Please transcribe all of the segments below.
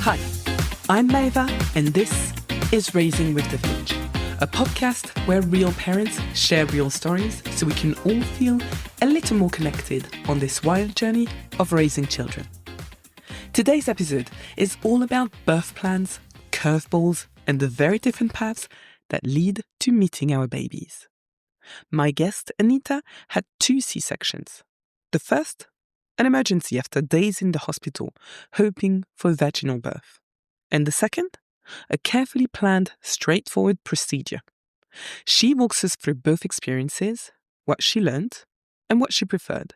Hi, I'm Maeva, and this is Raising with Defect, a podcast where real parents share real stories so we can all feel a little more connected on this wild journey of raising children. Today's episode is all about birth plans, curveballs, and the very different paths that lead to meeting our babies. My guest, Anita, had 2 C-sections. The first, an emergency after days in the hospital, hoping for vaginal birth. And the second, a carefully planned, straightforward procedure. She walks us through both experiences, what she learned, and what she preferred,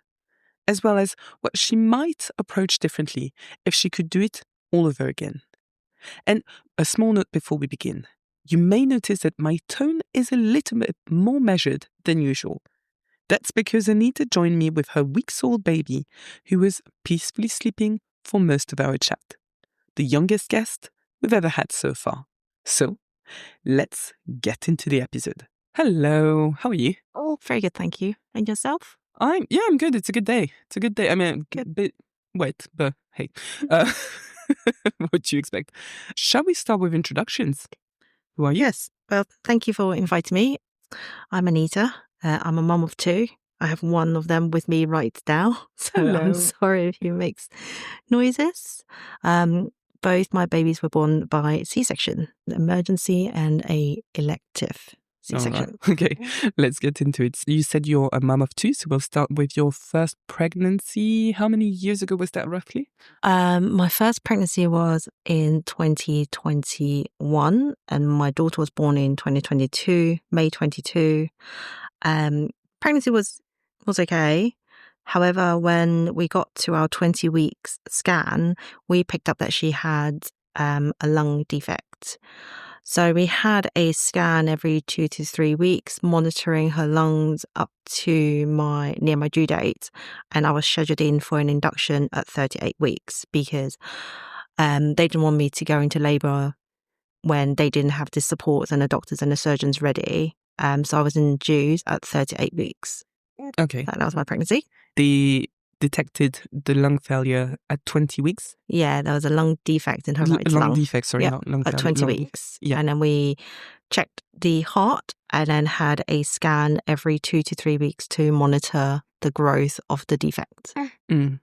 as well as what she might approach differently if she could do it all over again. And a small note before we begin. You may notice that my tone is a little bit more measured than usual. That's because Anita joined me with her weeks-old baby, who was peacefully sleeping for most of our chat. The youngest guest we've ever had so far. So, let's get into the episode. Hello, how are you? Oh, very good, thank you. And yourself? I'm good. It's a good day. I mean, a bit wet, but hey, what do you expect? Shall we start with introductions? Who are you? Yes. Well, thank you for inviting me. I'm Anita. I'm a mum of 2. I have one of them with me right now. So Hello. I'm sorry if he makes noises. Both my babies were born by C-section, an emergency and a elective C-section. Right. Okay, let's get into it. You said you're a mum of 2, so we'll start with your first pregnancy. How many years ago was that roughly? My first pregnancy was in 2021 and my daughter was born in 2022, May 22. Pregnancy was okay. However, when we got to our 20 weeks scan, we picked up that she had a lung defect. So we had a scan every 2 to 3 weeks, monitoring her lungs up to near my due date. And I was scheduled in for an induction at 38 weeks because they didn't want me to go into labour when they didn't have the support and the doctors and the surgeons ready. So I was induced at 38 weeks. Okay. That was my pregnancy. They detected the lung failure at 20 weeks? Yeah, there was a lung defect in her right lung. Lung defect, sorry, Yep, not lung failure. at 20 weeks. Yeah. And then we checked the heart and then had a scan every 2 to 3 weeks to monitor the growth of the defect. You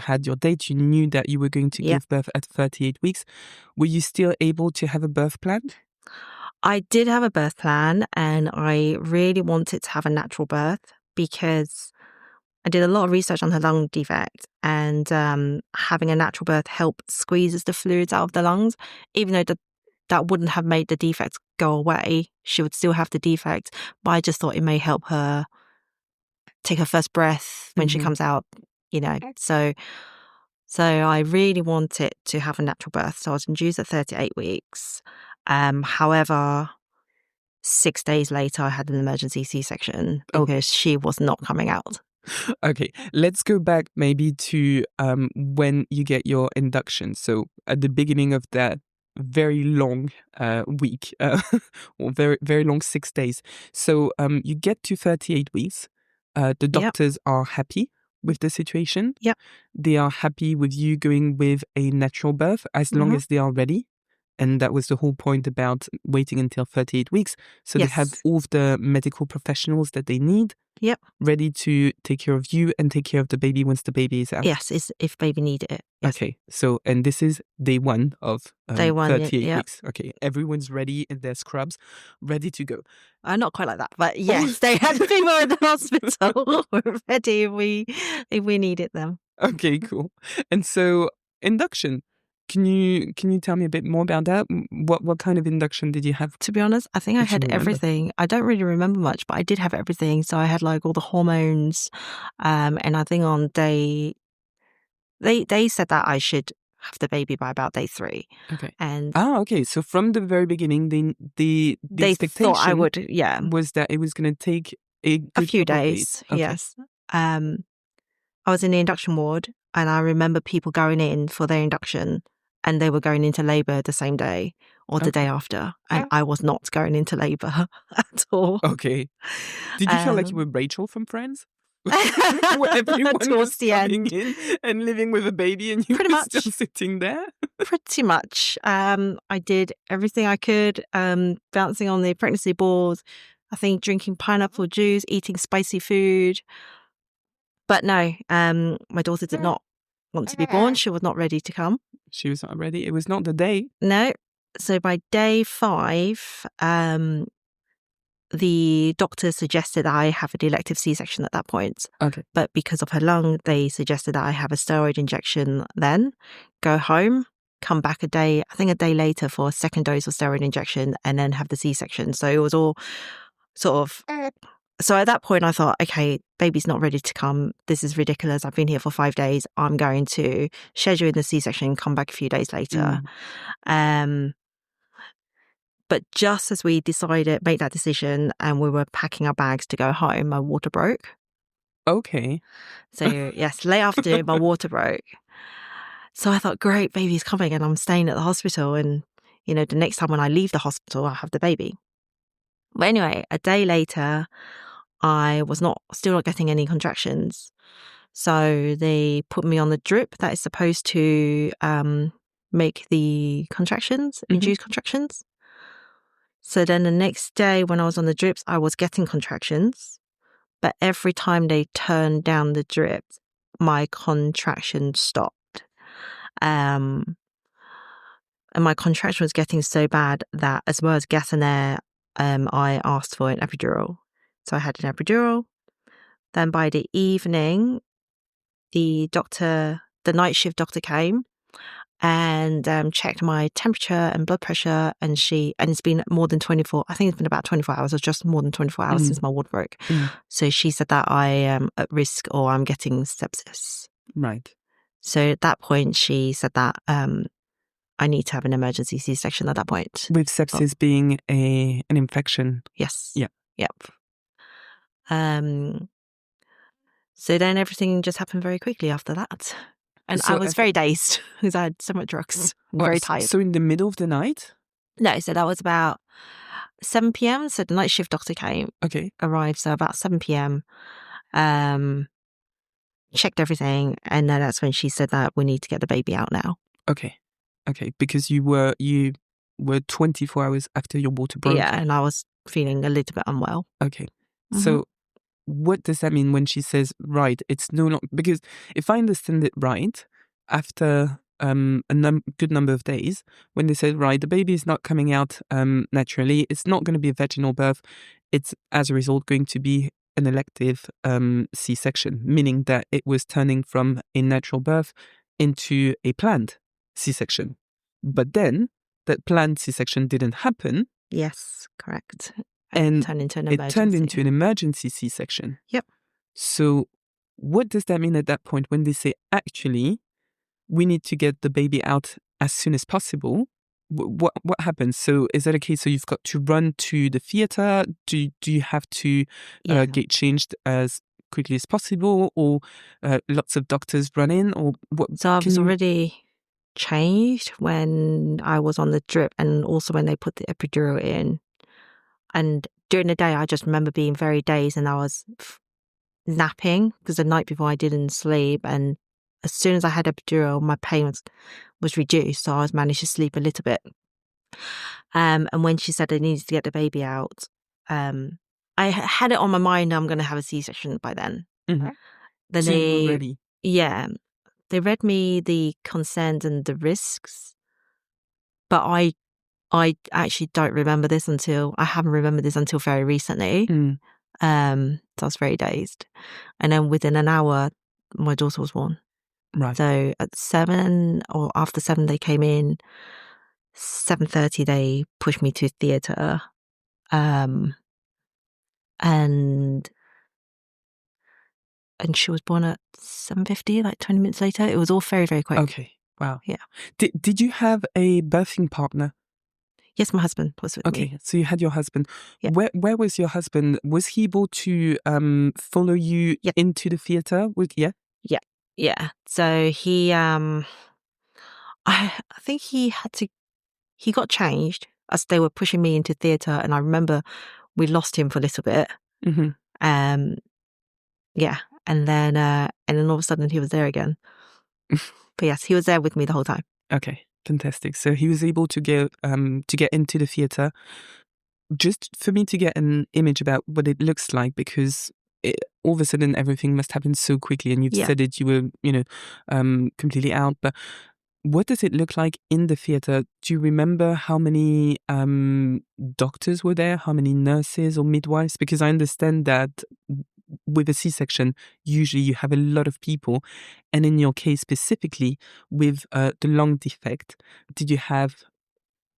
had your date, you knew that you were going to give birth at 38 weeks. Were you still able to have a birth plan? I did have a birth plan and I really wanted to have a natural birth because I did a lot of research on her lung defect and having a natural birth helps squeezes the fluids out of the lungs. Even though that wouldn't have made the defect go away, she would still have the defect. But I just thought it may help her take her first breath when she comes out, So I really wanted to have a natural birth. So I was induced at 38 weeks. However, 6 days later, I had an emergency C-section because she was not coming out. Okay, let's go back maybe to when you get your induction. So at the beginning of that very long week, or very, very long 6 days. So you get to 38 weeks. The doctors are happy with the situation. Yep. They are happy with you going with a natural birth as long as they are ready. And that was the whole point about waiting until 38 weeks. So they have all of the medical professionals that they need ready to take care of you and take care of the baby once the baby is out. Yes, if baby needed it. Yes. Okay, so, and this is day 1 of 38 yeah. weeks. Okay, everyone's ready in their scrubs, ready to go. Not quite like that, but yes, they had people in the hospital were ready if we needed them. Okay, cool. And so, induction. Can you tell me a bit more about that? What kind of induction did you have? To be honest, I think I had everything. I don't really remember much, but I did have everything. So I had like all the hormones, and I think on day they said that I should have the baby by about day 3. Okay. And okay. So from the very beginning, the they expectation thought I would, was that it was going to take a few days. Okay. Yes. I was in the induction ward, and I remember people going in for their induction. And they were going into labour the same day or the day after. And I was not going into labour at all. Okay. Did you feel like you were Rachel from Friends? Where everyone was coming in and living with a baby and you were still sitting there? Pretty much. I did everything I could, bouncing on the pregnancy balls, I think drinking pineapple juice, eating spicy food. But no, my daughter did not want to be born. She was not ready to come. She was not ready. It was not the day. No. So by day 5, the doctor suggested I have an elective C-section at that point. Okay. But because of her lung, they suggested that I have a steroid injection then, go home, come back a day later for a second dose of steroid injection, and then have the C-section. So it was all sort of... So at that point, I thought, okay, baby's not ready to come. This is ridiculous. I've been here for 5 days. I'm going to schedule in the C-section and come back a few days later. But just as we made that decision and we were packing our bags to go home, my water broke. Okay. So yes, late afternoon, my water broke. So I thought, great, baby's coming and I'm staying at the hospital. And, the next time when I leave the hospital, I'll have the baby. But anyway, a day later, I was still not getting any contractions. So they put me on the drip that is supposed to make the contractions, induce contractions. So then the next day when I was on the drips, I was getting contractions. But every time they turned down the drip, my contraction stopped. And my contraction was getting so bad that as well as gas and air, I asked for an epidural. So I had an epidural. Then by the evening, the night shift doctor came and checked my temperature and blood pressure, and it's been more than 24. I think it's been about 24 hours, or just more than 24 hours since my water broke. So she said that I am at risk or I'm getting sepsis. Right. So at that point, she said that I need to have an emergency C-section at that point. With sepsis being an infection. Yes. Yeah. Yep. So then everything just happened very quickly after that. And so I was very dazed because I had so much drugs. Very tired. So in the middle of the night? No, so that was about 7 p.m. So the night shift doctor arrived. So about 7 p.m. Checked everything. And then that's when she said that we need to get the baby out now. Okay. Because you were 24 hours after your water broke. Yeah, and I was feeling a little bit unwell. Okay. So what does that mean when she says, right, it's no longer... Because if I understand it right, after a good number of days, when they said, right, the baby is not coming out naturally, it's not going to be a vaginal birth, it's as a result going to be an elective C-section, meaning that it was turning from a natural birth into a planned C-section. But then that planned C-section didn't happen. Yes, correct. And it turned into an emergency C-section. Yep. So what does that mean at that point when they say, actually, we need to get the baby out as soon as possible? What happens? So is that okay? So you've got to run to the theatre? Do you have to get changed as quickly as possible? Or lots of doctors run in? Or what? So I was already changed when I was on the drip and also when they put the epidural in. And during the day, I just remember being very dazed and I was napping because the night before I didn't sleep. And as soon as I had epidural, my pain was reduced. So I was managed to sleep a little bit. And when she said I needed to get the baby out, I had it on my mind I'm going to have a C-section by then. Then so you were ready? Yeah. They read me the consent and the risks. But I actually don't remember this I haven't remembered this until very recently. So I was very dazed. And then within an hour, my daughter was born. Right. So at 7 or after 7, they came in. 7:30, they pushed me to theatre. And she was born at 7:50, like 20 minutes later. It was all very, very quick. Okay. Wow. Yeah. Did you have a birthing partner? Yes, my husband was with me. Okay, so you had your husband. Yeah. Where was your husband? Was he able to follow you into the theatre? Yeah. So he, I think he got changed as they were pushing me into theatre, and I remember we lost him for a little bit. Yeah, and then all of a sudden he was there again. But yes, he was there with me the whole time. Okay. Fantastic. So he was able to get into the theater. Just for me to get an image about what it looks like, because all of a sudden everything must happen so quickly, and you've Yeah. said it, you were, completely out. But what does it look like in the theater? Do you remember how many doctors were there? How many nurses or midwives? Because I understand that with a C-section, usually you have a lot of people. And in your case specifically, with the lung defect, did you have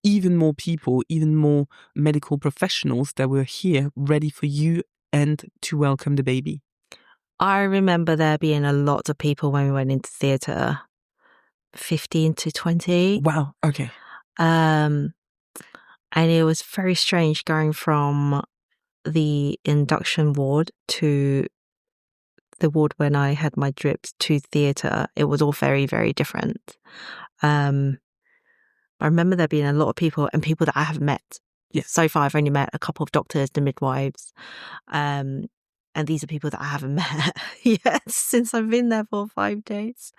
even more people, even more medical professionals that were here ready for you and to welcome the baby? I remember there being a lot of people when we went into theatre, 15 to 20. Wow. Okay. And it was very strange going from the induction ward to the ward when I had my drips to theatre. It was all very, very different. I remember there being a lot of people and people that I haven't met. Yes. So far, I've only met a couple of doctors and midwives. And these are people that I haven't met yet since I've been there for 5 days.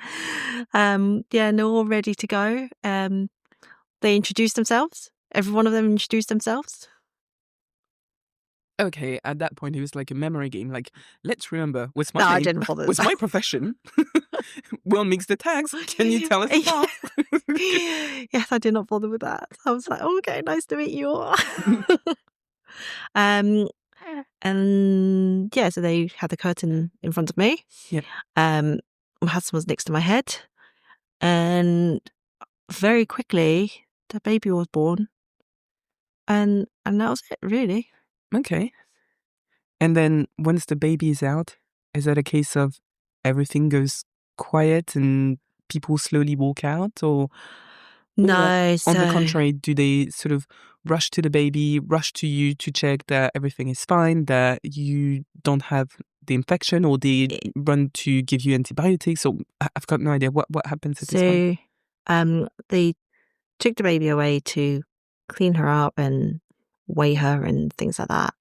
And they're all ready to go. They introduced themselves. Every one of them introduced themselves. Okay, at that point, it was like a memory game. Like, let's remember, what's my No, name? I didn't bother. What's my profession? We'll mix the tags. Can you tell us apart? Yes, I did not bother with that. I was like, oh, okay, nice to meet you all. And yeah, so they had the curtain in front of me. Yeah. My husband was next to my head, and very quickly the baby was born, and that was it, really. Okay. And then once the baby is out, is that a case of everything goes quiet and people slowly walk out, or No, on the so contrary, do they sort of rush to the baby, rush to you to check that everything is fine, that you don't have the infection, or they run to give you antibiotics? Or I've got no idea what happens at this point. they took the baby away to clean her up and weigh her and things like that.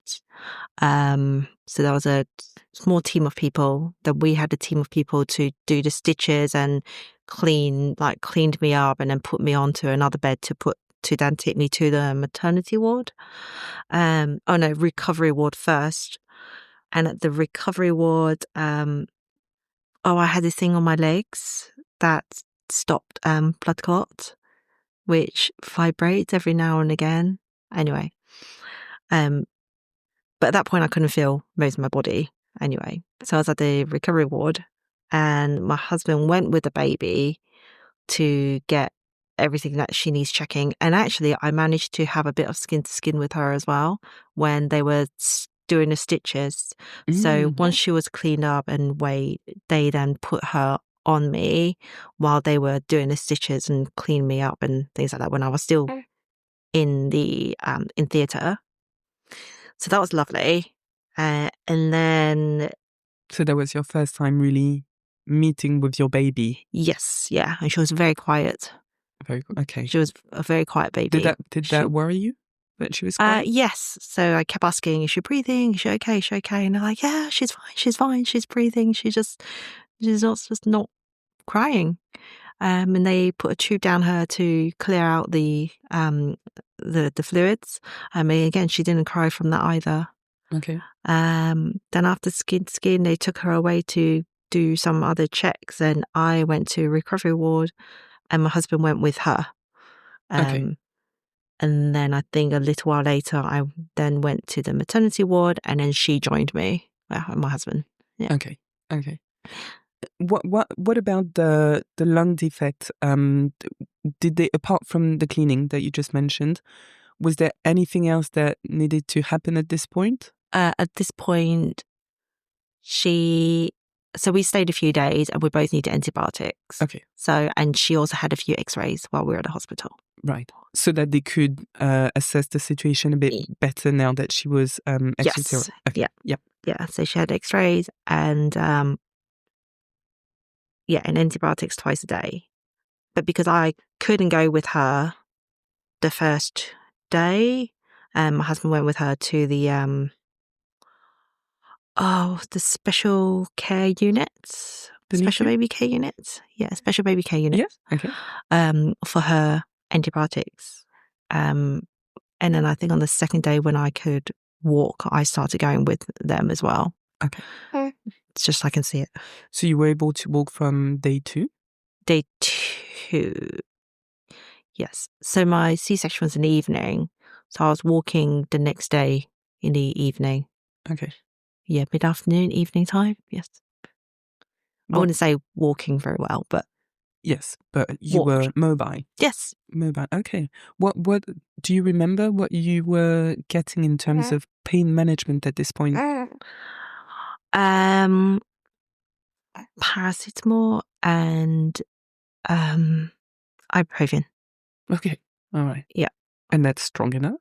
So there was a small team of people. That we had a team of people to do the stitches and cleaned me up and then put me onto another bed to then take me to the maternity ward. Recovery ward first. And at the recovery ward, I had this thing on my legs that stopped blood clot, which vibrates every now and again. Anyway, but at that point I couldn't feel most of my body anyway. So I was at the recovery ward, and my husband went with the baby to get everything that she needs checking. And actually, I managed to have a bit of skin to skin with her as well when they were doing the stitches. So once she was cleaned up and weighed, they then put her on me while they were doing the stitches and clean me up and things like that when I was still in the in theatre. So that was lovely. And then So that was your first time really meeting with your baby. yes, yeah, and she was very quiet. Very okay. She was a very quiet baby. Did that worry you that she was quiet? Yes. So I kept asking, is she breathing? Is she okay? Is she okay? And they're like, yeah, she's fine. She's breathing. She's just not crying. And they put a tube down her to clear out the fluids. Again, she didn't cry from that either. Okay. Then after skin to skin, they took her away to do some other checks, and I went to recovery ward, and my husband went with her. Okay. And then I think a little while later, I then went to the maternity ward, and then she joined me, my husband. Yeah. Okay. What about the lung defect? Did they, apart from the cleaning that you just mentioned, was there anything else that needed to happen at this point? At this point, so we stayed a few days and we both needed antibiotics. Okay. So, and she also had a few x-rays while we were at the hospital. Right. So that they could assess the situation a bit better now that she was Yes. Okay. Yeah. So she had x-rays and and antibiotics twice a day. But because I couldn't go with her the first day, my husband went with her to the special care units the special NICU? baby care unit. Yeah, special baby care unit. Yes. Okay. For her antibiotics. And then I think on the second day when I could walk, I started going with them as well. Okay. It's just I can see it. So you were able to walk from day 2? Day 2. Yes. So my C-section was in the evening. So I was walking the next day in the evening. Okay. Yeah, mid-afternoon, evening time. Yes. I wouldn't say walking very well, but yes, but you were mobile. Yes. Mobile. Okay. What do you remember what you were getting in terms of pain management at this point? Paracetamol and ibuprofen. Okay. All right. Yeah. And that's strong enough?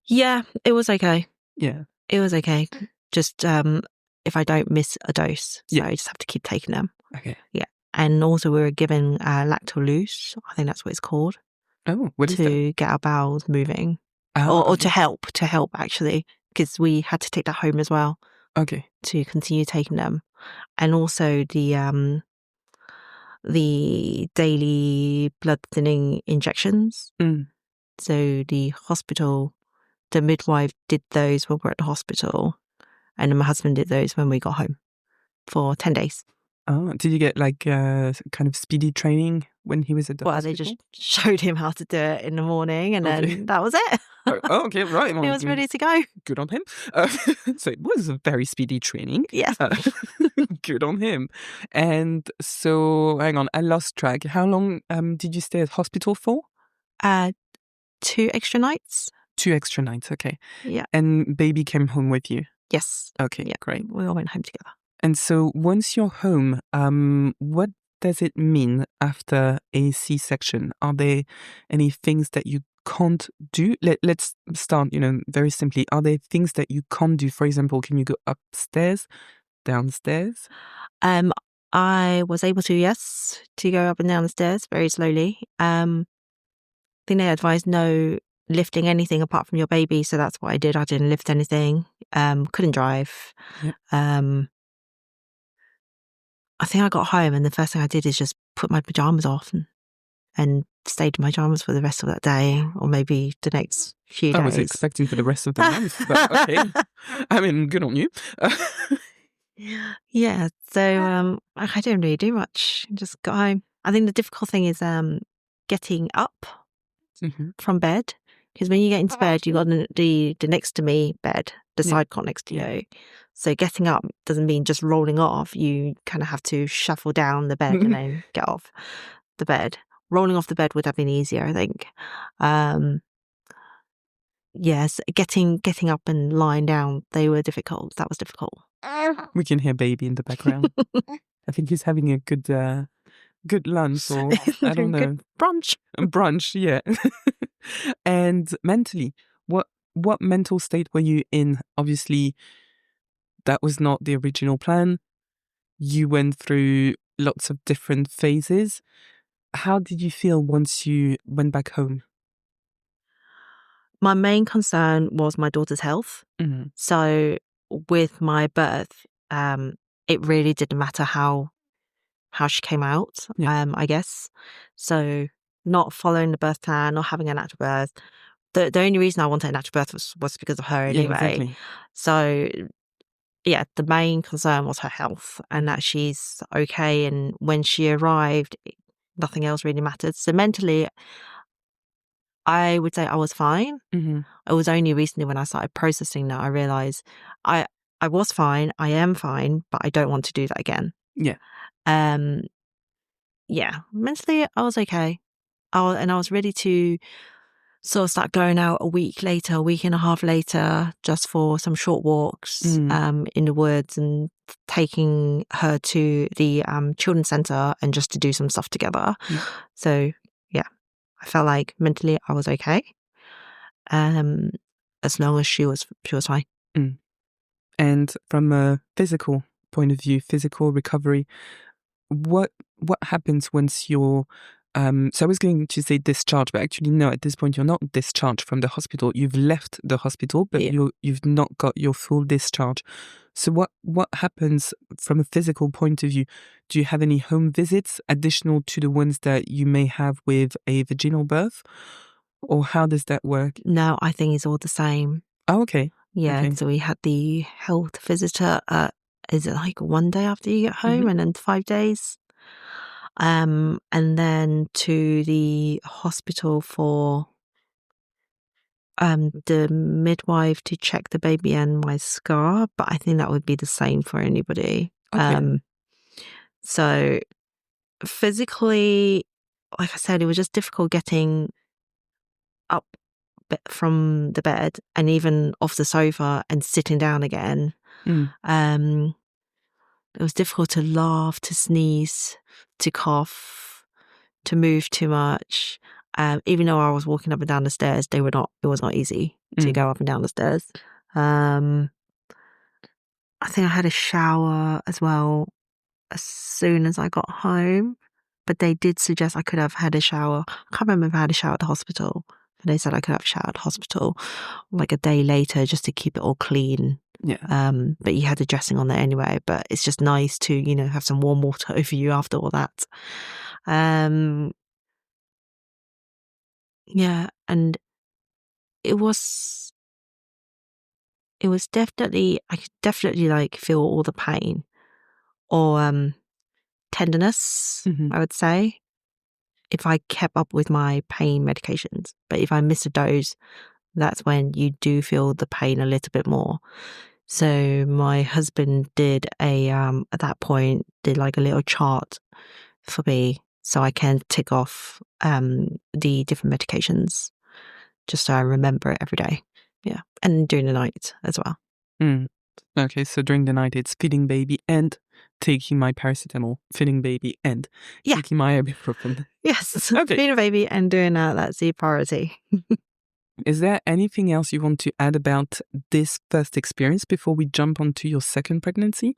Yeah, it was okay. Yeah. It was okay. Just if I don't miss a dose, so I just have to keep taking them. Okay. Yeah. And also we were given lactolose, I think that's what it's called. Oh, what is that? To get our bowels moving. Oh, or to help actually, because we had to take that home as well. Okay. To continue taking them. And also the daily blood thinning injections. So the hospital, the midwife did those when we were at the hospital, and then my husband did those when we got home for 10 days. Oh, did you get like kind of speedy training when he was at the hospital? They just showed him how to do it in the morning, and then that was it. Oh, okay, right. He was ready to go. Good on him. So it was a very speedy training. Yes. Good on him. And so, hang on, I lost track. How long did you stay at hospital for? 2 extra nights. 2 extra nights, okay. Yeah. And baby came home with you? Yes. Okay, yeah. Great. We all went home together. And so once you're home, what does it mean after a C-section? Are there any things that you can't do? Let's start, very simply. Are there things that you can't do? For example, can you go upstairs, downstairs? I was able to, yes, to go up and down the stairs very slowly. I think they advised no lifting anything apart from your baby, so that's what I did. I didn't lift anything. Couldn't drive. Yep. I think I got home and the first thing I did is just put my pajamas off and stayed in my pajamas for the rest of that day, or maybe the next few days. I was expecting for the rest of the month, but okay. I mean, good on you. Yeah, so I didn't really do much. Just got home. I think the difficult thing is getting up from bed, because when you get into bed, you got the next to me bed, the side cot next to you. So getting up doesn't mean just rolling off. You kind of have to shuffle down the bed and then get off the bed. Rolling off the bed would have been easier, I think. Yes, getting up and lying down, they were difficult. That was difficult. We can hear baby in the background. I think he's having a good lunch, or I don't know. Good brunch. Brunch, yeah. And mentally, what mental state were you in? Obviously, that was not the original plan. You went through lots of different phases. How did you feel once you went back home? My main concern was my daughter's health. So with my birth, it really didn't matter how she came out, I guess. So not following the birth plan, not having a natural birth. The only reason I wanted a natural birth was because of her anyway. Yeah, exactly. So yeah, the main concern was her health and that she's okay. And when she arrived, nothing else really mattered. So mentally, I would say I was fine. It was only recently when I started processing that I realized I was fine, I am fine, but I don't want to do that again. Yeah. Yeah, mentally I was okay. I was ready to sort of start going out a week and a half later, just for some short walks in the woods and taking her to the children's centre and just to do some stuff together. So yeah, I felt like mentally I was okay, as long as she was fine. And from a physical point of view, physical recovery, what happens once you're so I was going to say discharged, but actually no, at this point you're not discharged from the hospital. You've left the hospital, but you've not got your full discharge. So what happens from a physical point of view? Do you have any home visits additional to the ones that you may have with a vaginal birth? Or how does that work? No, I think it's all the same. Oh, okay. Yeah, Okay. so we had the health visitor, is it like one day after you get home and then 5 days? And then to the hospital for the midwife to check the baby and my scar, but I think that would be the same for anybody. Okay. So physically, like I said, it was just difficult getting up from the bed and even off the sofa and sitting down again. Mm. It was difficult to laugh, to sneeze, to cough, to move too much. Even though I was walking up and down the stairs, it was not easy to go up and down the stairs. I think I had a shower as well as soon as I got home, but they did suggest I could have had a shower. I can't remember if I had a shower at the hospital. And they said I could have a shower at the hospital like a day later just to keep it all clean. Yeah. But you had the dressing on there anyway, but it's just nice to, have some warm water over you after all that. Yeah, and it was definitely, I could definitely like feel all the pain or tenderness, I would say, if I kept up with my pain medications. But if I missed a dose, that's when you do feel the pain a little bit more. So my husband did at that point, did like a little chart for me so I can tick off the different medications just so I remember it every day. Yeah. And during the night as well. Okay, so during the night it's feeding baby and taking my paracetamol, feeding baby and taking my ibuprofen. Yes. Okay. Feeding a baby and doing that, that's the priority. Is there anything else you want to add about this first experience before we jump onto your second pregnancy?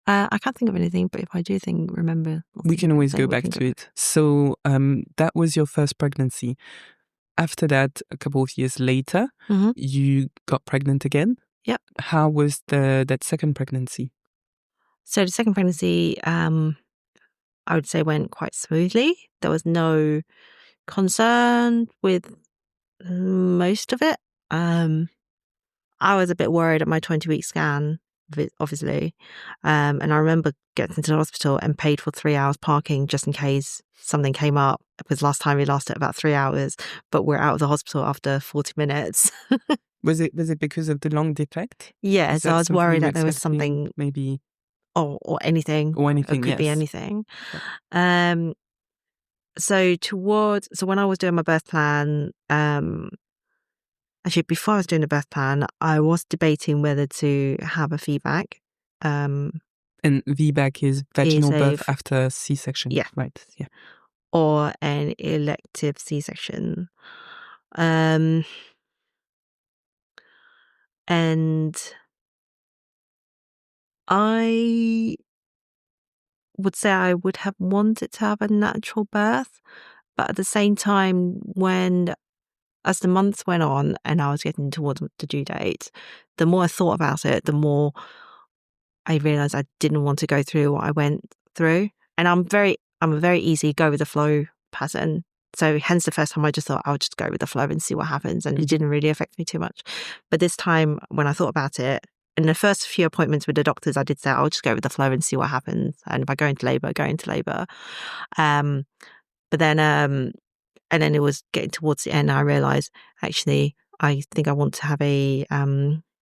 I can't think of anything, but if I do remember... We can always go back to it. So that was your first pregnancy. After that, a couple of years later, you got pregnant again? Yep. How was that second pregnancy? So the second pregnancy, I would say went quite smoothly. There was no concern with most of it. I was a bit worried at my 20-week scan, obviously. And I remember getting to the hospital and paid for 3 hours parking just in case something came up. Because last time we lasted about 3 hours, but we're out of the hospital after 40 minutes. Was it because of the lung defect? Yeah, so I was worried that there was something... Maybe... Or anything. Or anything, It could be anything. Yeah. So when I was doing my birth plan, actually before I was doing the birth plan, I was debating whether to have a VBAC. And VBAC is vaginal birth after C-section. Yeah. Right, yeah. Or an elective C-section. And I would say I would have wanted to have a natural birth, but at the same time, as the months went on and I was getting towards the due date, the more I thought about it, the more I realized I didn't want to go through what I went through. And I'm a very easy go with the flow person. So hence the first time I just thought I'll just go with the flow and see what happens. And it didn't really affect me too much. But this time when I thought about it, in the first few appointments with the doctors, I did say, I'll just go with the flow and see what happens. And if I go into labor, go into labor. But then, and then it was getting towards the end, I realized, actually, I think I want to have a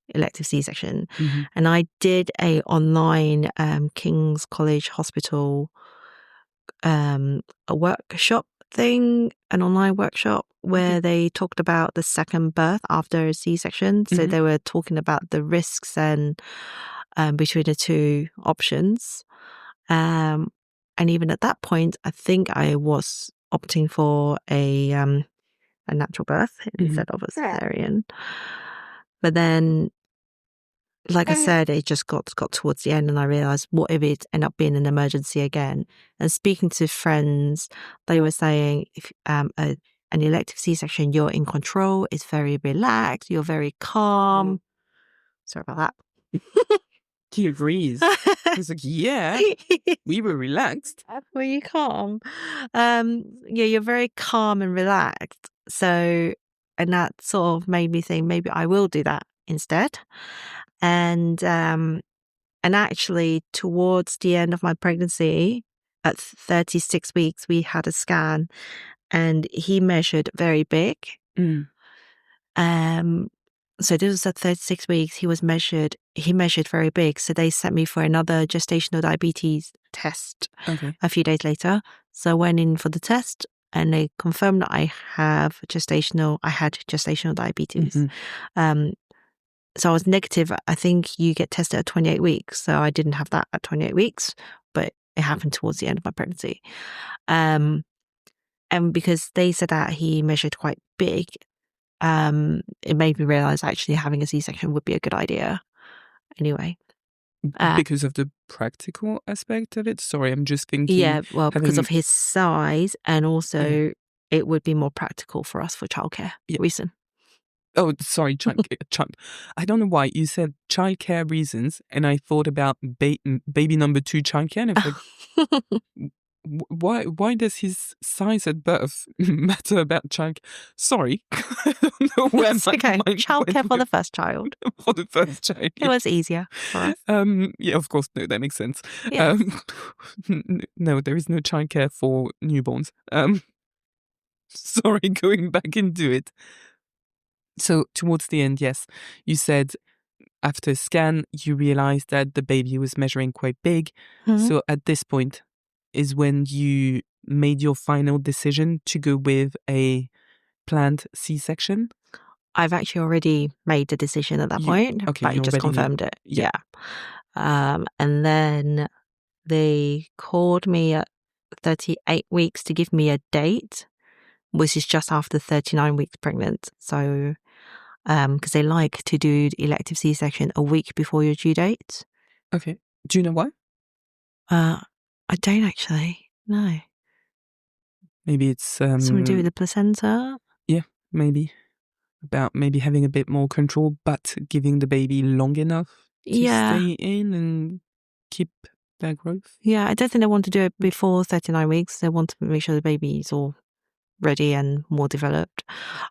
elective C-section. And I did a online King's College Hospital a workshop thing, an online workshop where they talked about the second birth after a C-section. So they were talking about the risks and between the two options. And even at that point, I think I was opting for a natural birth instead of a cesarean. But then, like I said, it just got towards the end and I realised, what if it ended up being an emergency again? And speaking to friends, they were saying, if an elective C-section, you're in control, it's very relaxed, you're very calm. Sorry about He agrees. that. He's like, yeah, we were relaxed. Were you calm? Yeah, you're very calm and relaxed. So, and that sort of made me think maybe I will do that instead. And actually, towards the end of my pregnancy, at 36 weeks, we had a scan, and he measured very big. Mm. So this was at 36 weeks. He measured very big. So they sent me for another gestational diabetes test a few days later. So I went in for the test, and they confirmed that I had gestational diabetes. Mm-hmm. So I was negative. I think you get tested at 28 weeks. So I didn't have that at 28 weeks, but it happened towards the end of my pregnancy. And because they said that he measured quite big, it made me realize actually having a C-section would be a good idea. Anyway. Because of the practical aspect of it? Sorry, I'm just thinking. Yeah, well, because of his size, and also it would be more practical for us for childcare reason. Oh, sorry, I don't know why you said childcare reasons, and I thought about baby number 2 childcare, and I was like, why does his size at birth matter about child? Sorry, I don't know where It's okay. Childcare for the first child. For the first child, it was easier for us. Yeah, of course, no, that makes sense. Yeah. No, there is no childcare for newborns. Sorry, going back into it. So towards the end, yes, you said after a scan, you realized that the baby was measuring quite big. Mm-hmm. So at this point is when you made your final decision to go with a planned C-section? I've actually already made the decision at that point, but I just confirmed it. Yeah. And then they called me at 38 weeks to give me a date, which is just after 39 weeks pregnant. So, because they like to do the elective C-section a week before your due date. Okay. Do you know why? I don't actually. No. Maybe it's something to do with the placenta. Yeah, maybe about maybe having a bit more control, but giving the baby long enough to stay in and keep their growth. Yeah, I don't think they want to do it before 39 weeks. They want to make sure the baby is all ready and more developed,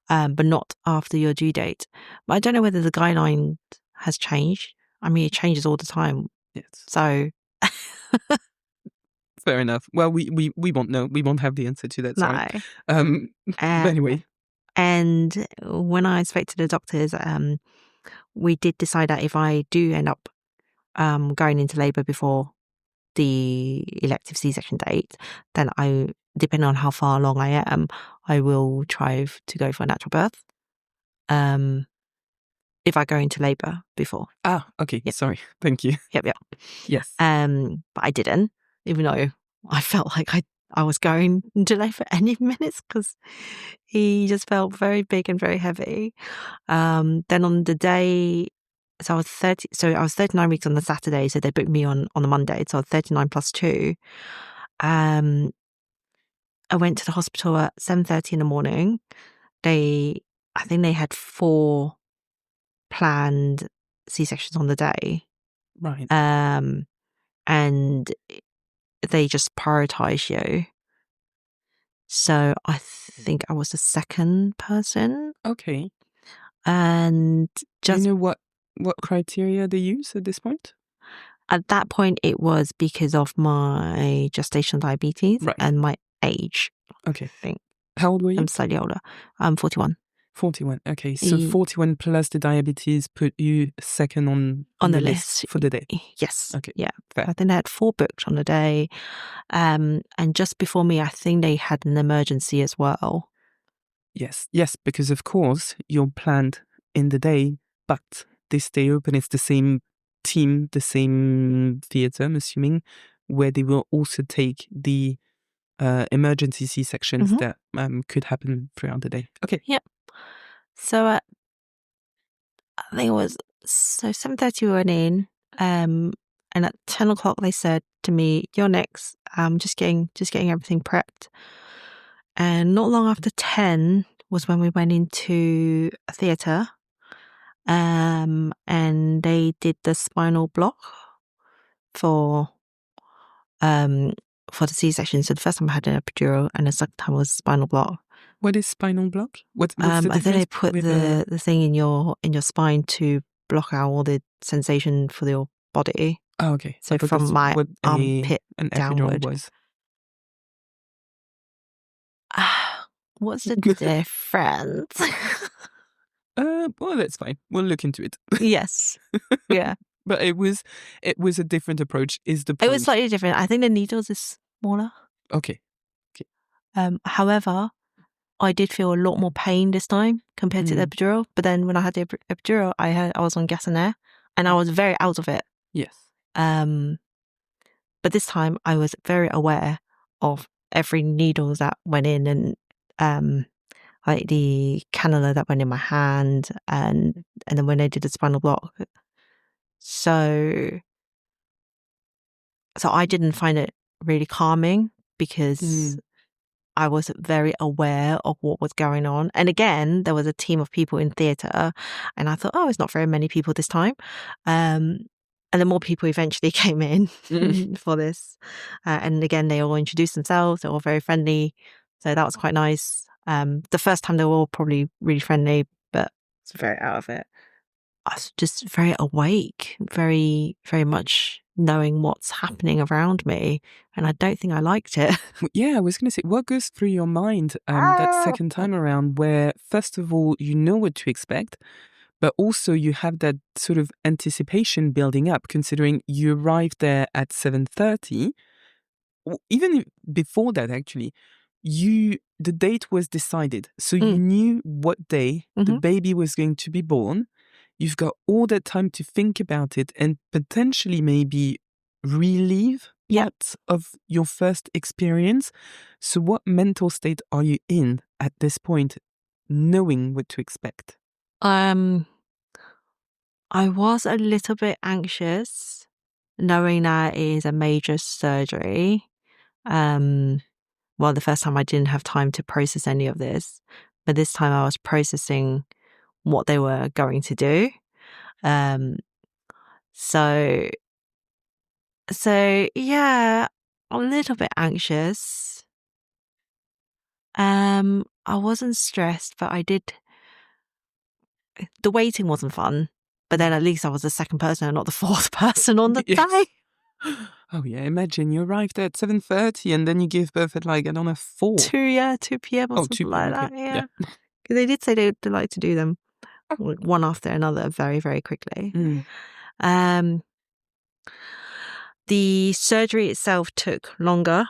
but not after your due date. But I don't know whether the guideline has changed. I mean, it changes all the time. Yes. So fair enough. Well, we won't know. We won't have the answer to that. Sorry. No. But anyway. And when I spoke to the doctors, we did decide that if I do end up going into labour before the elective C-section date, then depending on how far along I am, I will try to go for a natural birth. If I go into labour before. Okay. Yep. Sorry. Thank you. Yep. Yes. But I didn't, even though I felt like I was going into labour any minutes because he just felt very big and very heavy. Then on the day, so I was 39 weeks on the Saturday, so they booked me on the Monday, so I was 39 plus 2. I went to the hospital at 7:30 in the morning. I think they had 4 planned C-sections on the day. Right. And they just prioritize you. So I think I was the second person. Okay. And do you know what criteria they use at this point? At that point, it was because of my gestational diabetes and my age. Okay. I think. How old were you? I'm slightly older. I'm 41. 41. Okay. So 41 plus the diabetes put you second on the list for the day. Yes. Okay. Yeah. Fair. I think they had 4 booked on the day. And just before me, I think they had an emergency as well. Yes. Yes. Because of course you're planned in the day, but they stay open. It's the same team, the same theatre, I'm assuming, where they will also take the emergency C-sections that could happen throughout the day. Okay. Yep. So I think it was 7:30 we went in, and at 10 o'clock they said to me, "You're next. Just getting everything prepped." And not long after 10 was when we went into a theatre, And they did the spinal block for the C-section. So the first time I had an epidural, and the second time was spinal block. What is spinal block? What's the I difference think they put with the thing in your spine to block out all the sensation for your body. Oh, okay. So I thought from that's my what armpit an epidural downward. was. What's the difference? Well, that's fine. We'll look into it. Yes. Yeah. But it was a different approach. Is the It point? was slightly different. I think the needles is smaller. Okay. However, I did feel a lot more pain this time compared to the epidural. But then when I had the epidural, I was on gas and air, and I was very out of it. Yes. But this time I was very aware of every needle that went in, and like the cannula that went in my hand, and then when they did the spinal block. So I didn't find it really calming because I was very aware of what was going on. And again, there was a team of people in theatre, and I thought, oh, it's not very many people this time. And then more people eventually came in for this. And again, they all introduced themselves. They were all very friendly. So that was quite nice. The first time they were all probably really friendly, but I was very out of it. I was just very awake, very, very much knowing what's happening around me. And I don't think I liked it. Yeah, I was going to say, what goes through your mind that second time around where, first of all, you know what to expect, but also you have that sort of anticipation building up, considering you arrived there at 7:30. Even before that, actually, the date was decided. So you knew what day the baby was going to be born. You've got all that time to think about it and potentially maybe relive parts of your first experience. So what mental state are you in at this point, knowing what to expect? I was a little bit anxious, knowing that it is a major surgery. Well, the first time I didn't have time to process any of this, but this time I was processing what they were going to do. So yeah, a little bit anxious. I wasn't stressed, but the waiting wasn't fun. But then at least I was the second person and not the fourth person on the day. Oh yeah, imagine you arrived at 7:30 and then you give birth at 4. 2 p.m. or something 2 like p.m. that. Okay. Yeah. Because they did say they like to do them one after another very, very quickly. The surgery itself took longer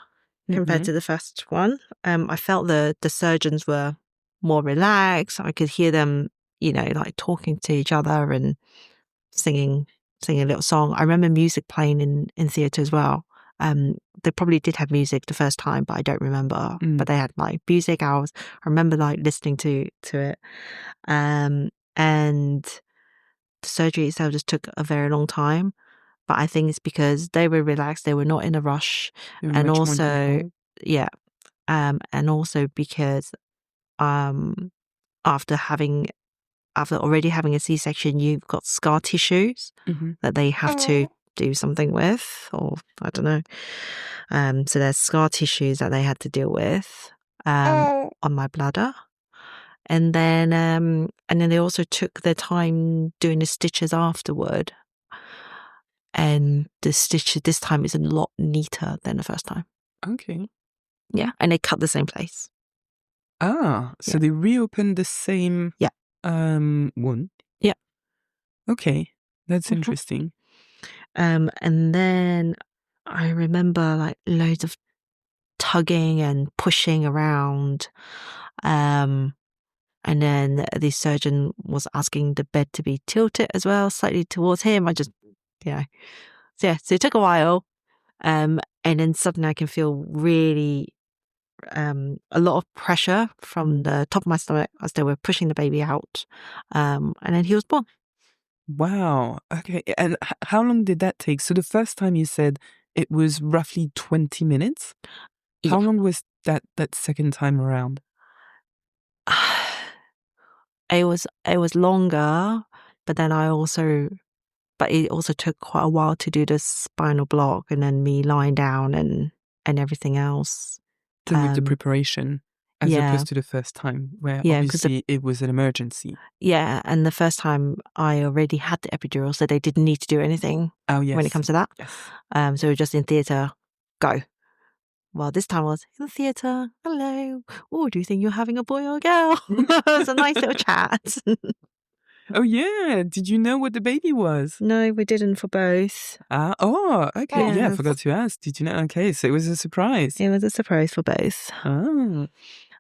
compared to the first one. I felt the surgeons were more relaxed. I could hear them, talking to each other and singing a little song. I remember music playing in theatre as well. They probably did have music the first time, but I don't remember. But they had music. I remember listening to it. And the surgery itself just took a very long time. But I think it's because they were relaxed. They were not in a rush. And also, and also because after already having a C-section, you've got scar tissues that they have to do something with, or I don't know. So there's scar tissues that they had to deal with on my bladder. And then they also took their time doing the stitches afterward. And the stitch this time is a lot neater than the first time. Okay. Yeah, and they cut the same place. So they reopened the same wound? Yeah. Okay, that's interesting. And then I remember loads of tugging and pushing around. And then the surgeon was asking the bed to be tilted as well, slightly towards him. So it took a while. And then suddenly I can feel really a lot of pressure from the top of my stomach as they were pushing the baby out. And then he was born. Wow. Okay. And how long did that take? So the first time you said it was roughly 20 minutes. How long was that second time around? It was longer But then but it also took quite a while to do the spinal block and then me lying down and everything else. So with the preparation, as yeah. opposed to the first time, where Yeah, obviously it was an emergency. Yeah, and the first time I already had the epidural, so they didn't need to do anything when it comes to that. Yes. So we were just in theatre, go. Well, this time I was in the theatre, hello. Oh, do you think you're having a boy or a girl? It was a nice little chat. Oh, yeah. Did you know what the baby was? No, we didn't for both. Okay. Yeah, I Yes. forgot to ask. Did you know? Okay, so it was a surprise. It was a surprise for both. Oh.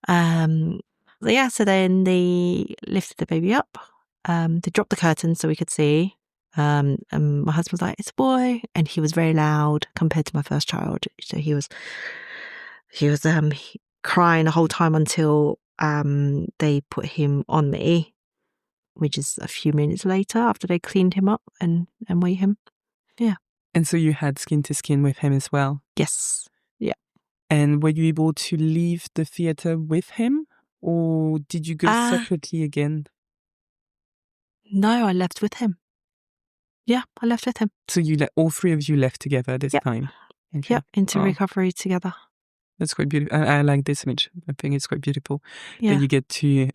So then they lifted the baby up. They dropped the curtain so we could see. And my husband was like, "It's a boy," and he was very loud compared to my first child. So he was crying the whole time until they put him on me, which is a few minutes later after they cleaned him up and weighed him. Yeah. And so you had skin to skin with him as well? Yes. Yeah. And were you able to leave the theatre with him, or did you go separately again? No, I left with him. Yeah, I left with him. So all three of you left together this time? Okay. Yep, into recovery together. That's quite beautiful. I like this image. I think it's quite beautiful that you get to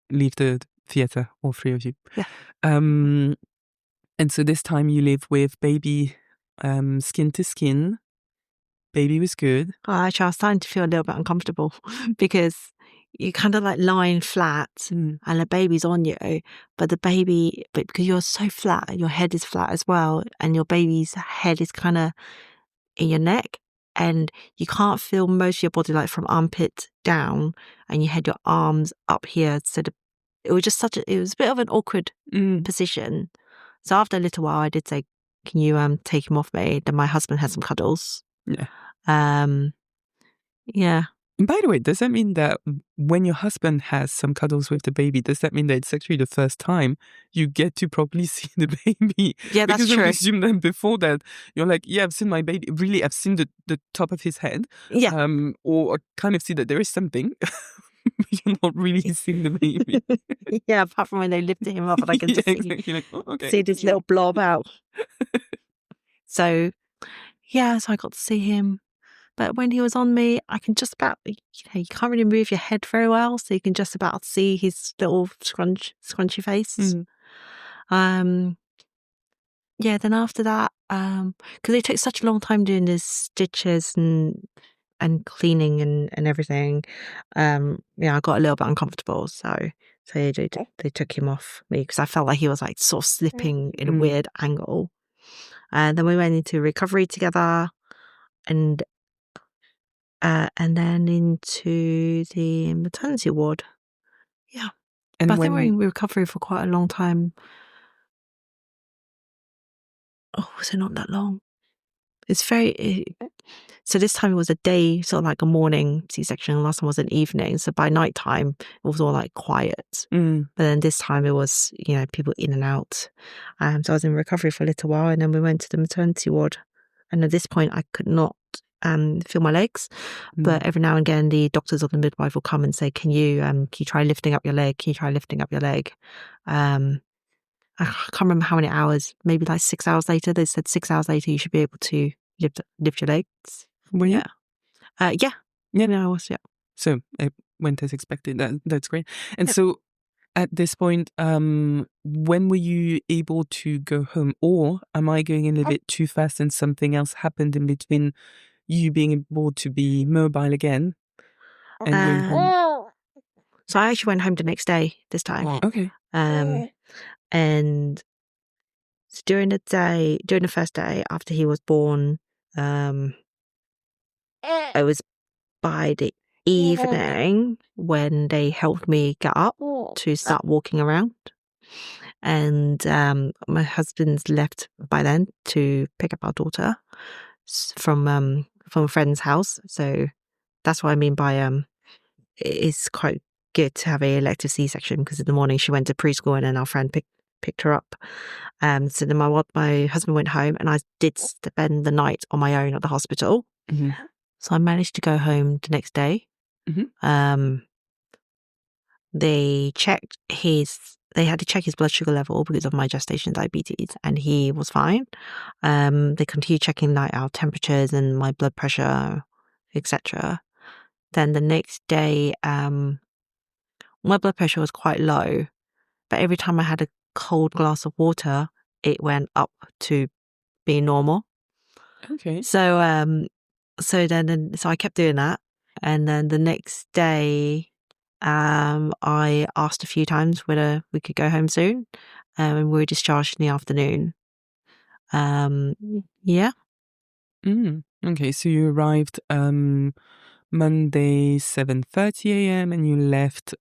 leave the theatre, all three of you. Yeah. And so this time you live with baby skin to skin. Baby was good. Actually, I was starting to feel a little bit uncomfortable because you're kind of like lying flat and the baby's on you, but because you're so flat, your head is flat as well, and your baby's head is kind of in your neck, and you can't feel most of your body, like from armpit down, and you had your arms up here. So it was just it was a bit of an awkward position. So after a little while, I did say, "Can you take him off me?" Then my husband had some cuddles. Yeah. Yeah. And by the way, does that mean that when your husband has some cuddles with the baby, does that mean that it's actually the first time you get to properly see the baby? Yeah, that's because true. I presume that before that, you're like, yeah, I've seen my baby. Really, I've seen the top of his head. Yeah. Or I kind of see that there is something. You're not really seeing the baby. Yeah, apart from when they lifted him up and I can just see this little blob out. So, yeah, so I got to see him. But when he was on me, I can just about, you can't really move your head very well, so you can just about see his little scrunchy face. Yeah, then after that, because it took such a long time doing the stitches and cleaning and everything, I got a little bit uncomfortable. So they took him off me because I felt like he was like sort of slipping in a weird angle. And then we went into recovery together, and then into the maternity ward. Yeah. And but I think we're in recovery for quite a long time. Oh, was it not that long? It's so this time it was a day, sort of like a morning C-section. Last time was an evening. So by nighttime, it was all like quiet. But then this time it was, people in and out. So I was in recovery for a little while, and then we went to the maternity ward. And at this point, I could not feel my legs, but every now and again, the doctors or the midwife will come and say, "Can you try lifting up your leg? Can you try lifting up your leg?" I can't remember how many hours. Maybe like 6 hours later, they said 6 hours later you should be able to lift your legs. Were you? Yeah. I was. Yeah. So it went as expected. That's great. And so at this point, when were you able to go home, or am I going a little bit too fast and something else happened in between you being able to be mobile again and going home? So I actually went home the next day this time. Okay. And during the first day after he was born, it was by the evening when they helped me get up to start walking around. And my husband's left by then to pick up our daughter from a friend's house. So that's what I mean by it's quite good to have a elective C-section, because in the morning she went to preschool and then our friend picked her up. So then my husband went home, and I did spend the night on my own at the hospital. So I managed to go home the next day. They checked his they had to check his blood sugar level because of my gestation diabetes, and he was fine. They continued checking like our temperatures and my blood pressure, etc. Then the next day, my blood pressure was quite low, but every time I had a cold glass of water, it went up to being normal. Okay. So so I kept doing that, and then the next day, I asked a few times whether we could go home soon, and we were discharged in the afternoon. Yeah. Okay, so you arrived Monday 7:30 a.m. and you left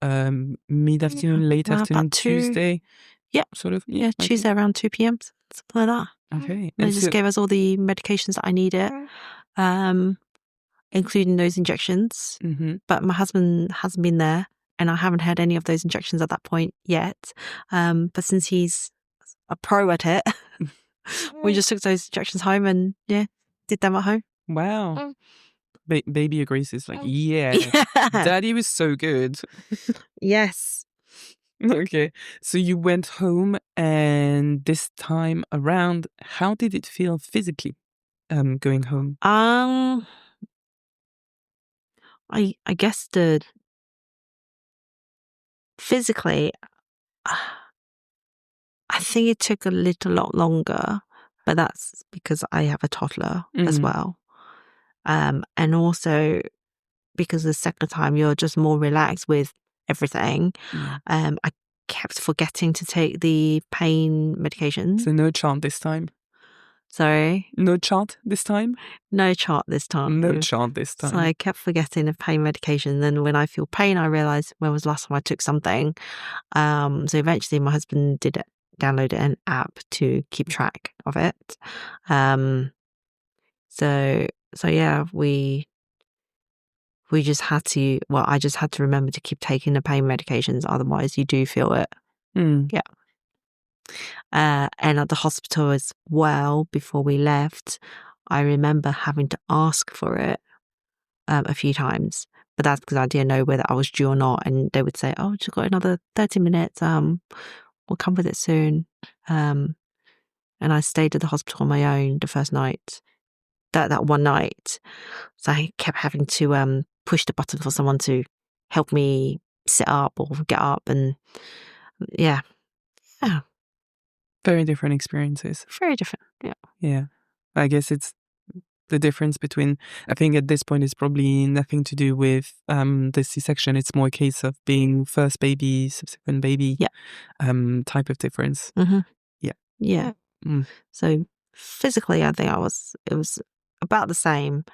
mid-afternoon, late About afternoon, 2. Tuesday. Yeah. Sort of. Yeah, Okay. Tuesday around 2 p.m. Something like that. Okay. They And just so, gave us all the medications that I needed, including those injections. But my husband hasn't been there, and I haven't had any of those injections at that point yet. But since he's a pro at it, we just took those injections home and did them at home. wow. Baby agrees. It's like, yeah, Daddy was so good. Yes. Okay. So you went home, and this time around, how did it feel physically going home? I guess physically, I think it took a lot longer, but that's because I have a toddler as well. And also because the second time you're just more relaxed with everything. Yeah. I kept forgetting to take the pain medication. So no chart this time? Sorry? No chart this time? No chart this time. No chart this time. So I kept forgetting the pain medication. Then when I feel pain, I realise when was the last time I took something. So eventually my husband download an app to keep track of it. So yeah, we just had to, I just had to remember to keep taking the pain medications. Otherwise you do feel it. Yeah. And at the hospital as well, before we left, I remember having to ask for it a few times. But that's because I didn't know whether I was due or not. And they would say, oh, just got another 30 minutes. We'll come with it soon. And I stayed at the hospital on my own the first night, that one night. So I kept having to push the button for someone to help me sit up or get up. And yeah. Very different experiences. Very different. Yeah. Yeah. I guess it's the difference between, I think at this point it's probably nothing to do with the C-section. It's more a case of being first baby, subsequent baby type of difference. Yeah. Yeah. So physically, I think it was about the same.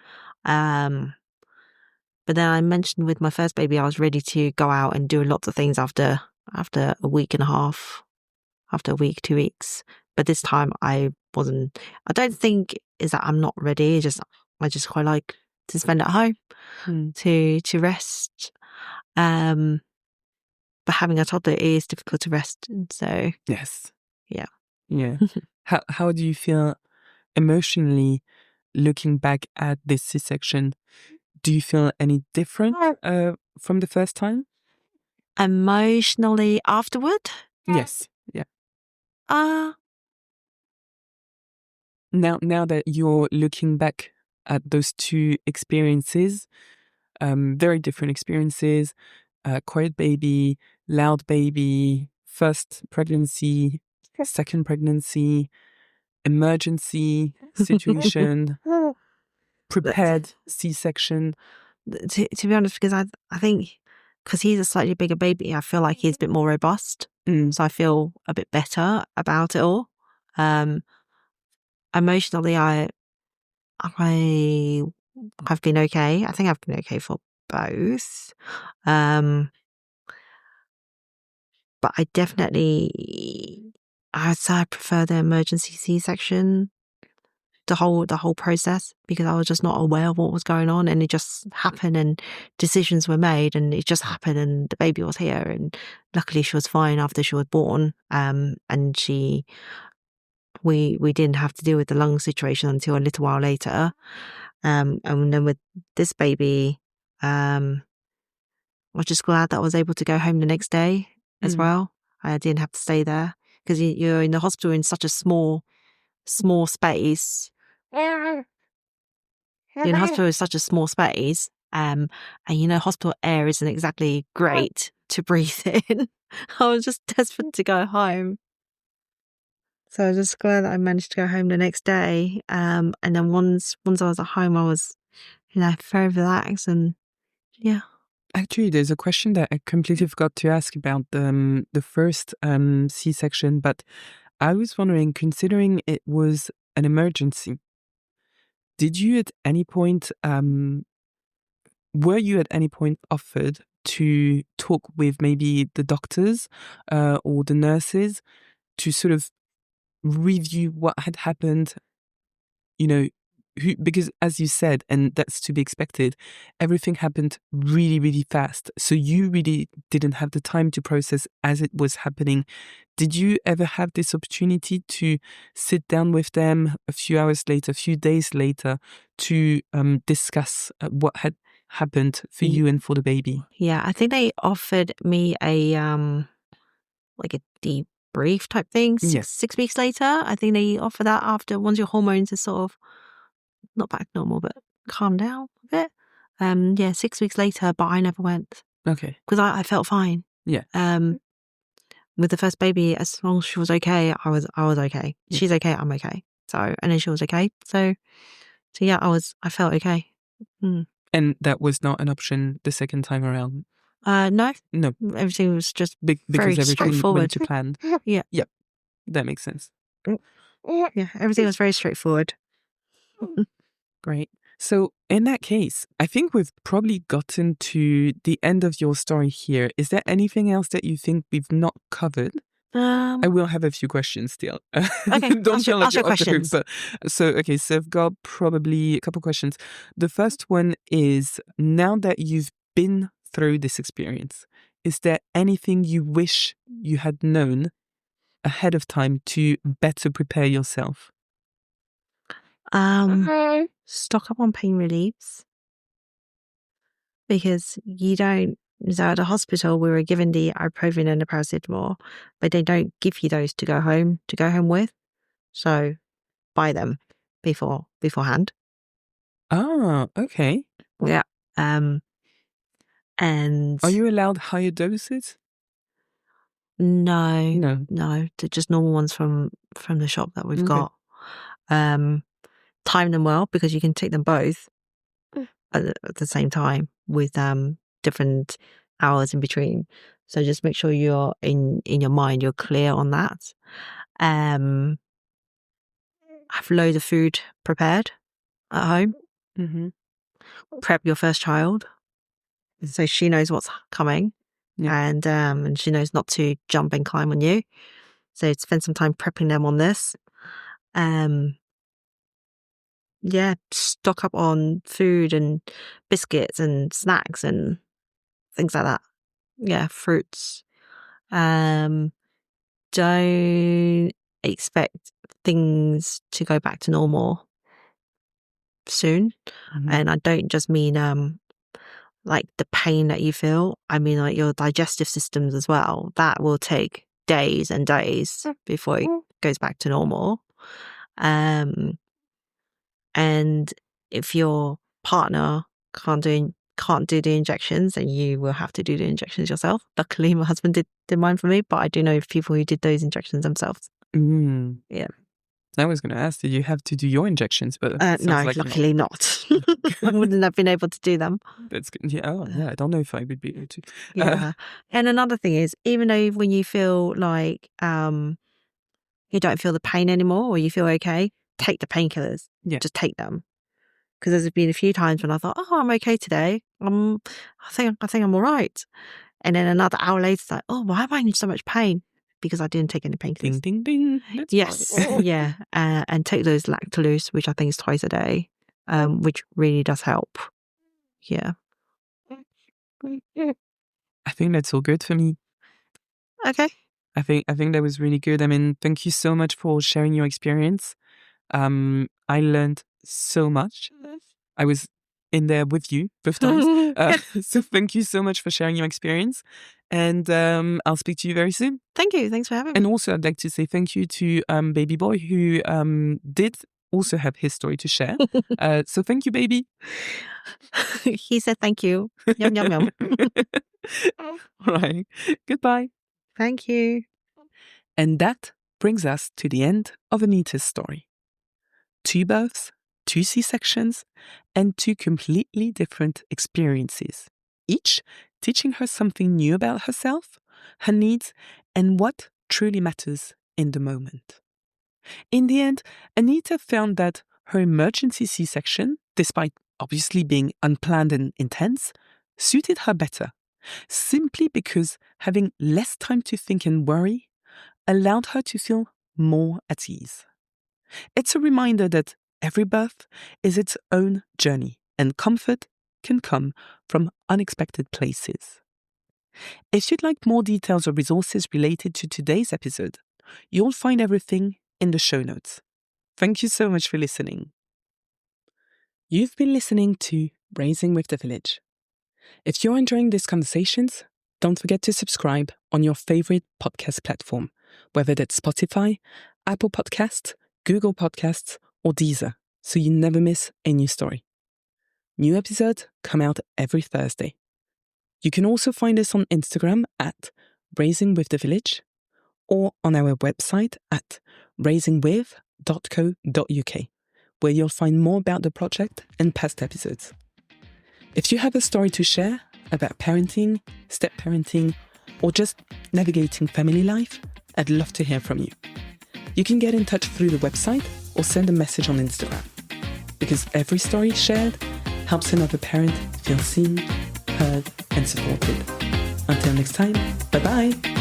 But then I mentioned with my first baby, I was ready to go out and do lots of things after a week and a half, after a week, 2 weeks. But this time I wasn't. I don't think is that I'm not ready. I just quite like to spend at home to rest. But having a toddler is difficult to rest. So yes. Yeah. How do you feel emotionally looking back at this C-section? Do you feel any different from the first time? Emotionally afterward? Yes. Yeah. Now that you're looking back at those two experiences, very different experiences, quiet baby, loud baby, first pregnancy, second pregnancy, emergency situation, prepared C-section. To be honest, because I think because he's a slightly bigger baby, I feel like he's a bit more robust. So I feel a bit better about it all. Emotionally, I've been okay. I think I've been okay for both. But I definitely, I'd say I prefer the emergency C-section, the whole process, because I was just not aware of what was going on, and it just happened, and decisions were made, and it just happened, and the baby was here, and luckily she was fine after she was born. And we didn't have to deal with the lung situation until a little while later. And then with this baby, I was just glad that I was able to go home the next day as well. I didn't have to stay there because you're in the hospital in such a small space. You're in hospital in such a small space, and hospital air isn't exactly great to breathe in. I was just desperate to go home. So I was just glad that I managed to go home the next day. And then once I was at home, I was, very relaxed and yeah. Actually, there's a question that I completely forgot to ask about the first C-section, but I was wondering, considering it was an emergency, did you at any point, were you at any point offered to talk with maybe the doctors or the nurses to sort of review what had happened, because as you said, and that's to be expected, everything happened really, really fast. So you really didn't have the time to process as it was happening. Did you ever have this opportunity to sit down with them a few hours later, a few days later, to discuss what had happened for you and for the baby? Yeah, I think they offered me a like a debrief type thing. Six weeks later, I think they offer that after once your hormones are sort of not back normal, but calm down a bit. 6 weeks later, but I never went. Okay. Because I felt fine. Yeah. With the first baby, as long as she was okay, I was okay. Yeah. She's okay, I'm okay. So, and then she was okay. So yeah, I felt okay. And that was not an option the second time around? No. No. Everything was just because very everything straightforward. went to plan. Yeah. Yep. That makes sense. Yeah, everything was very straightforward. Great. So in that case, I think we've probably gotten to the end of your story here. Is there anything else that you think we've not covered? I will have a few questions still. Okay, Don't feel like ask your you're off the hook, questions. but so I've got probably a couple questions. The first one is, now that you've been through this experience, is there anything you wish you had known ahead of time to better prepare yourself? Stock up on pain reliefs, because you don't. So at the hospital, we were given the ibuprofen and the paracetamol, but they don't give you those to go home with. So buy them beforehand. Ah, okay. Yeah. And are you allowed higher doses? No, they're just normal ones from the shop that we've got. Time them well, because you can take them both at the same time with different hours in between. So just make sure you're in your mind, you're clear on that. Have loads of food prepared at home. Mm-hmm. Prep your first child so she knows what's coming. Yeah. And she knows not to jump and climb on you. So spend some time prepping them on this. Stock up on food and biscuits and snacks and things like that. Yeah, fruits. Don't expect things to go back to normal soon. Mm-hmm. And I don't just mean like the pain that you feel. I mean like your digestive systems as well. That will take days and days before it goes back to normal. And if your partner can't do the injections, then you will have to do the injections yourself. Luckily, my husband did mine for me, but I do know of people who did those injections themselves. Yeah. I was going to ask, did you have to do your injections? But no, luckily not. I wouldn't have been able to do them. That's good. Yeah. Oh, yeah. I don't know if I would be able to. Yeah. And another thing is, even though when you feel like you don't feel the pain anymore, or you feel okay, take the painkillers. Yeah. Just take them. Because there's been a few times when I thought, oh, I'm okay today. I think I'm all right. And then another hour later, it's like, oh, why am I in so much pain? Because I didn't take any painkillers. Ding, ding, ding. That's yes. Yeah. And take those Lactolose, which I think is twice a day, which really does help. Yeah. I think that's all good for me. Okay. I think that was really good. I mean, thank you so much for sharing your experience. I learned so much. I was in there with you both times. So thank you so much for sharing your experience. And I'll speak to you very soon. Thank you. Thanks for having me. And also, I'd like to say thank you to baby boy who did also have his story to share. So thank you, baby. He said thank you. Yum, yum, yum. All right. Goodbye. Thank you. And that brings us to the end of Anita's story. 2 births, 2 C-sections, and 2 completely different experiences, each teaching her something new about herself, her needs, and what truly matters in the moment. In the end, Anita found that her emergency C-section, despite obviously being unplanned and intense, suited her better, simply because having less time to think and worry allowed her to feel more at ease. It's a reminder that every birth is its own journey, and comfort can come from unexpected places. If you'd like more details or resources related to today's episode, you'll find everything in the show notes. Thank you so much for listening. You've been listening to Raising with the Village. If you're enjoying these conversations, don't forget to subscribe on your favorite podcast platform, whether that's Spotify, Apple Podcasts, Google Podcasts, or Deezer, so you never miss a new story. New episodes come out every Thursday. You can also find us on Instagram at Raising with the Village, or on our website at raisingwith.co.uk, where you'll find more about the project and past episodes. If you have a story to share about parenting, step-parenting, or just navigating family life, I'd love to hear from you. You can get in touch through the website or send a message on Instagram, because every story shared helps another parent feel seen, heard, and supported. Until next time, bye-bye!